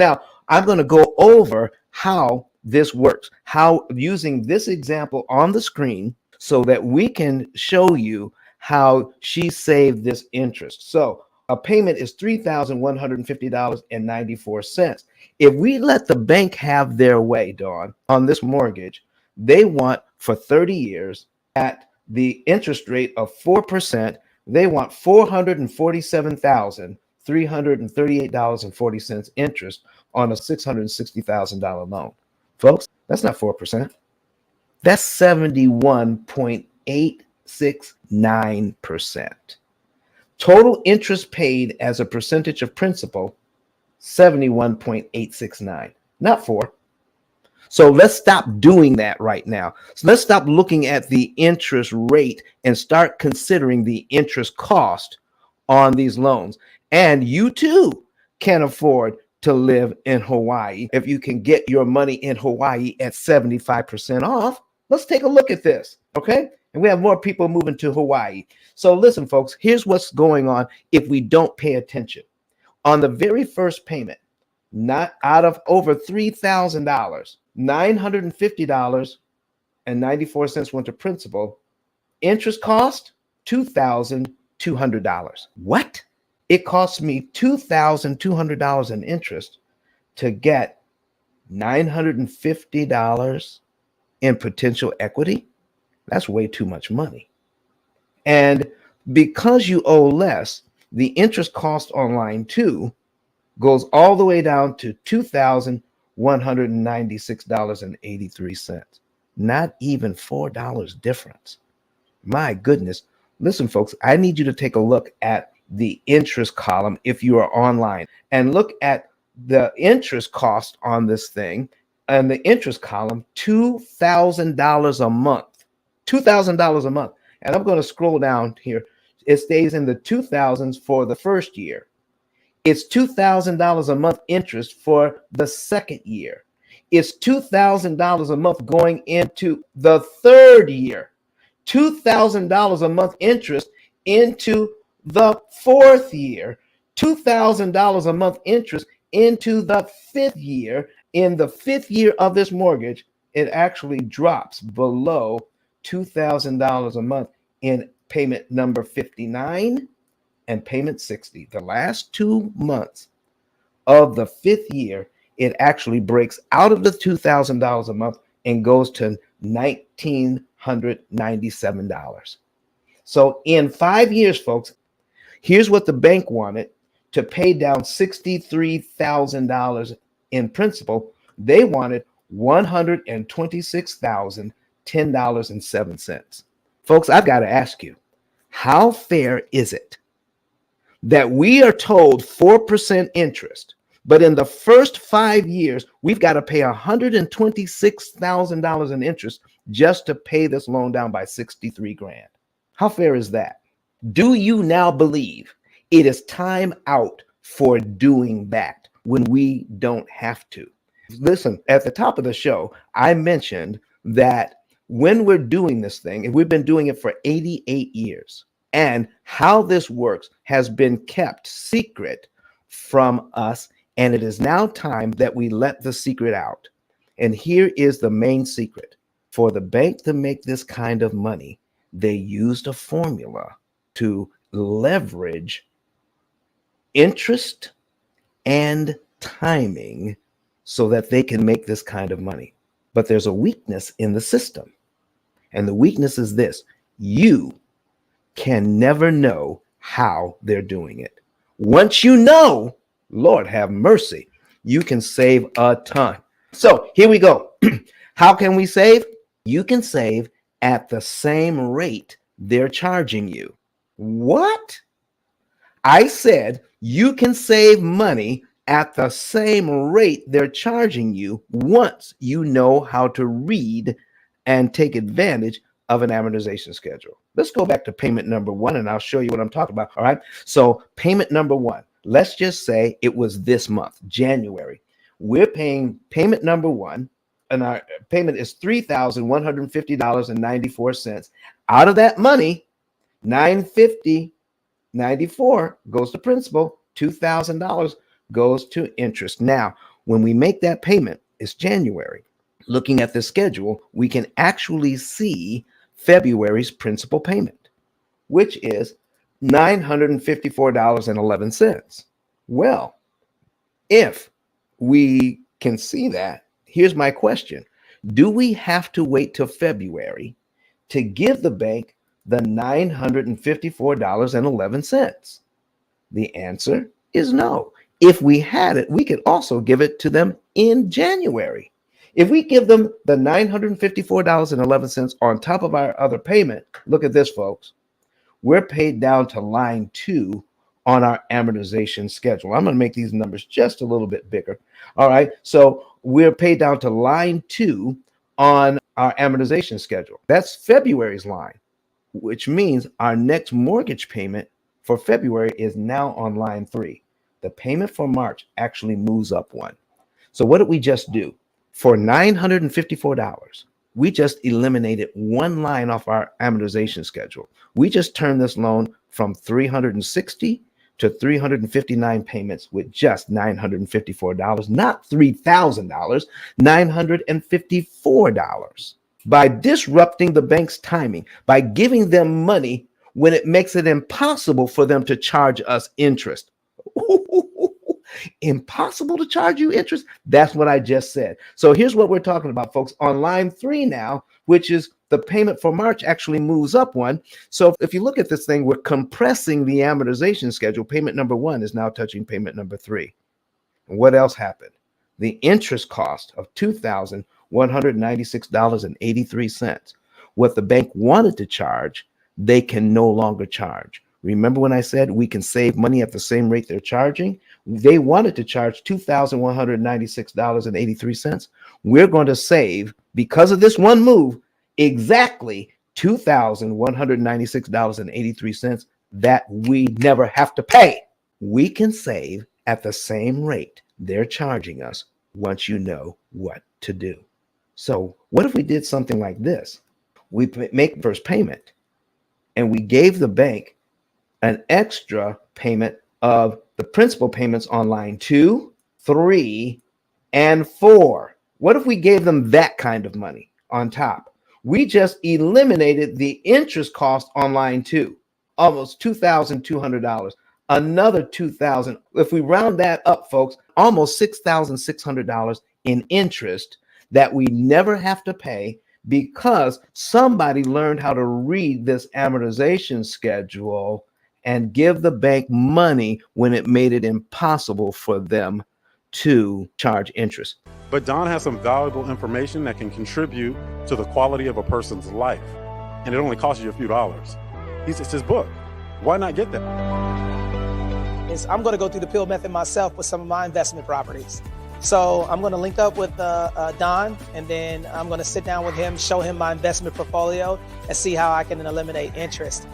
Now, I'm going to go over how this works, how using this example on the screen so that we can show you how she saved this interest. So a payment is $3,150.94. If we let the bank have their way, Dawn, on this mortgage, they want for 30 years at the interest rate of 4%, they want $447,338.40 interest on a $660,000 loan. Folks, that's not 4%. That's 71.869%. Total interest paid as a percentage of principal, 71.869, not 4. So let's stop doing that right now. So let's stop looking at the interest rate and start considering the interest cost on these loans. And you too can afford to live in Hawaii. If you can get your money in Hawaii at 75% off, let's take a look at this, okay? And we have more people moving to Hawaii. So listen, folks, here's what's going on if we don't pay attention. On the very first payment, not out of over $3,000, $950.94 went to principal. Interest cost, $2,200. What? It cost me $2,200 in interest to get $950 in potential equity? That's way too much money. And because you owe less, the interest cost on line 2 goes all the way down to $2,196.83. Not even $4 difference. My goodness. Listen, folks, I need you to take a look at the interest column if you are online and look at the interest cost on this thing. And the interest column, $2,000 a month. $2,000 a month. And I'm going to scroll down here. It stays in the 2000s for the first year. It's $2,000 a month interest for the second year. It's $2,000 a month going into the third year. $2,000 a month interest into the fourth year. $2,000 a month interest into the fifth year. In the fifth year of this mortgage, it actually drops below $2,000 a month in payment number 59 and payment 60. The last 2 months of the fifth year, it actually breaks out of the $2,000 a month and goes to $1,997. So in 5 years, folks, here's what the bank wanted to pay down $63,000 in principal. They wanted $126,010.07. Folks, I've got to ask you, how fair is it that we are told 4% interest, but in the first 5 years, we've got to pay $126,000 in interest just to pay this loan down by 63 grand? How fair is that? Do you now believe it is time out for doing that when we don't have to? Listen, at the top of the show, I mentioned that when we're doing this thing, and we've been doing it for 88 years, and how this works has been kept secret from us, and it is now time that we let the secret out. And here is the main secret. For the bank to make this kind of money, they used a formula to leverage interest and timing so that they can make this kind of money. But there's a weakness in the system. And the weakness is this: you can never know how they're doing it. Once you know, Lord have mercy, you can save a ton. So here we go. How can we save? You can save at the same rate they're charging you. What? I said you can save money at the same rate they're charging you once you know how to read and take advantage of an amortization schedule. Let's go back to payment number 1 and I'll show you what I'm talking about. All right. So payment number 1, let's just say it was this month, January. We're paying payment number 1, and our payment is $3,150.94. Out of that money, $950.94 goes to principal, $2,000 goes to interest. Now, when we make that payment, it's January. Looking at the schedule, we can actually see February's principal payment, which is $954.11. Well, if we can see that, here's my question. Do we have to wait till February to give the bank the $954.11? The answer is no. If we had it, we could also give it to them in January. If we give them the $954.11 on top of our other payment, look at this, folks. We're paid down to line 2 on our amortization schedule. I'm going to make these numbers just a little bit bigger. All right. So we're paid down to line 2 on our amortization schedule. That's February's line, which means our next mortgage payment for February is now on line 3. The payment for March actually moves up one. So what did we just do? For $954, we just eliminated one line off our amortization schedule. We just turned this loan from 360 to 359 payments with just $954, not $3,000, $954. By disrupting the bank's timing, by giving them money when it makes it impossible for them to charge us interest. Impossible to charge you interest? That's what I just said. So here's what we're talking about, folks. On line 3 now, which is the payment for March, actually moves up one. So if you look at this thing, we're compressing the amortization schedule. Payment number 1 is now touching payment number 3. And what else happened? The interest cost of $2,196.83. What the bank wanted to charge, they can no longer charge. Remember when I said we can save money at the same rate they're charging? They wanted to charge $2,196.83. We're going to save, because of this one move, exactly $2,196.83 that we never have to pay. We can save at the same rate they're charging us once you know what to do. So what if we did something like this? We make first payment and we gave the bank an extra payment of the principal payments on line 2, 3, and 4. What if we gave them that kind of money on top? We just eliminated the interest cost on line 2, almost $2,200, another $2,000. If we round that up, folks, almost $6,600 in interest that we never have to pay because somebody learned how to read this amortization schedule and give the bank money when it made it impossible for them to charge interest. But Don has some valuable information that can contribute to the quality of a person's life. And it only costs you a few dollars. It's his book. Why not get that? I'm going to go through the P.I.L.L method myself with some of my investment properties. So I'm going to link up with Don, and then I'm going to sit down with him, show him my investment portfolio, and see how I can eliminate interest.